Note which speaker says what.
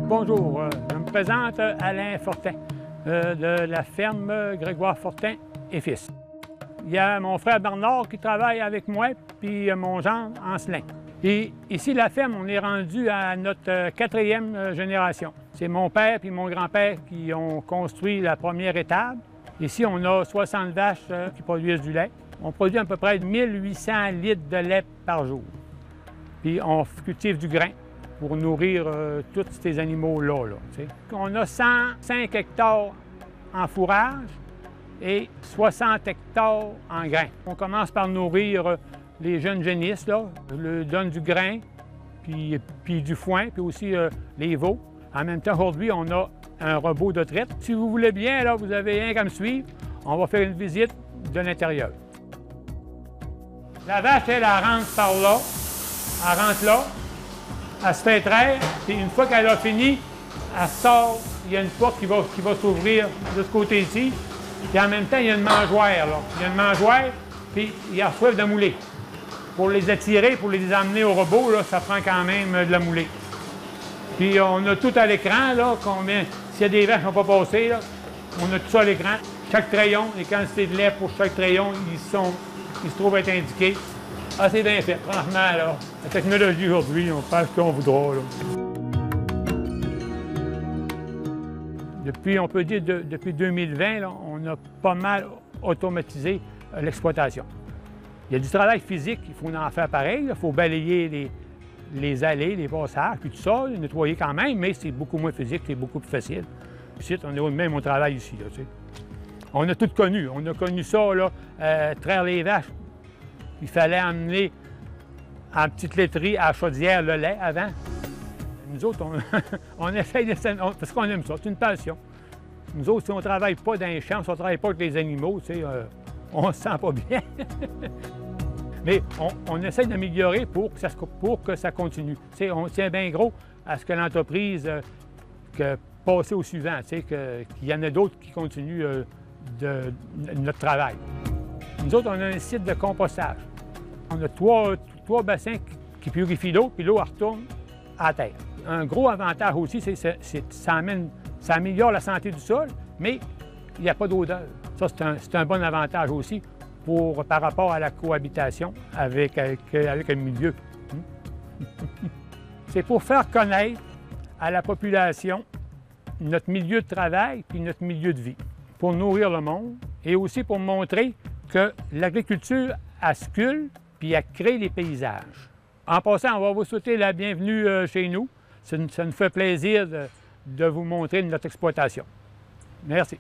Speaker 1: Bonjour, je me présente Alain Fortin de la ferme Grégoire Fortin et Fils. Il y a mon frère Bernard qui travaille avec moi, puis mon gendre Ancelin. Et ici, la ferme, on est rendu à notre quatrième génération. C'est mon père et mon grand-père qui ont construit la première étable. Ici, on a 60 vaches qui produisent du lait. On produit à peu près 1800 litres de lait par jour. Puis on cultive du grain pour nourrir tous ces animaux-là. On a 105 hectares en fourrage et 60 hectares en grain. On commence par nourrir les jeunes génisses, là. Je leur donne du grain, puis du foin, puis aussi les veaux. En même temps, aujourd'hui, on a un robot de traite. Si vous voulez bien, là, vous avez rien qu'à me suivre. On va faire une visite de l'intérieur. La vache, elle rentre par là. Elle rentre là. Elle se fait traire. Puis une fois qu'elle a fini, elle sort. Il y a une porte qui va s'ouvrir de ce côté-ci. Puis en même temps, il y a une mangeoire, là. Il y a une mangeoire, puis il y a soif de mouler. Pour les attirer, pour les emmener au robot, là, ça prend quand même de la moulée. Puis on a tout à l'écran, là, s'il y a des vaches qui n'ont pas passé, là, on a tout ça à l'écran. Chaque trayon, les quantités de lait pour chaque trayon, ils se trouvent être indiqués. Ah, c'est bien fait, franchement, là. La technologie aujourd'hui, on fait ce qu'on voudra, là. On peut dire depuis 2020, là, on a pas mal automatisé l'exploitation. Il y a du travail physique, il faut en faire pareil. Il faut balayer les allées, les passages, puis tout ça, nettoyer quand même, mais c'est beaucoup moins physique, c'est beaucoup plus facile. Ici, on est même au travail ici, là, tu sais. On a tout connu. On a connu ça, là, traire les vaches. Il fallait emmener en petite laiterie à Chaudière le lait avant. Nous autres, on essaye parce qu'on aime ça, c'est une passion. Nous autres, si on ne travaille pas dans les champs, si on ne travaille pas avec les animaux, tu sais, on ne se sent pas bien. Mais on essaie d'améliorer pour que ça continue. Tu sais, on tient bien gros à ce que l'entreprise passe au suivant, tu sais, qu'il y en a d'autres qui continuent de notre travail. Nous autres, on a un site de compostage. On a trois bassins qui purifient l'eau, puis l'eau retourne à la terre. Un gros avantage aussi, c'est que ça améliore la santé du sol, mais il n'y a pas d'odeur. Ça, c'est un bon avantage aussi par rapport à la cohabitation avec un milieu. C'est pour faire connaître à la population notre milieu de travail puis notre milieu de vie, pour nourrir le monde et aussi pour montrer que l'agriculture, elle sculpte puis elle crée les paysages. En passant, on va vous souhaiter la bienvenue chez nous. Ça nous fait plaisir de vous montrer notre exploitation. Merci.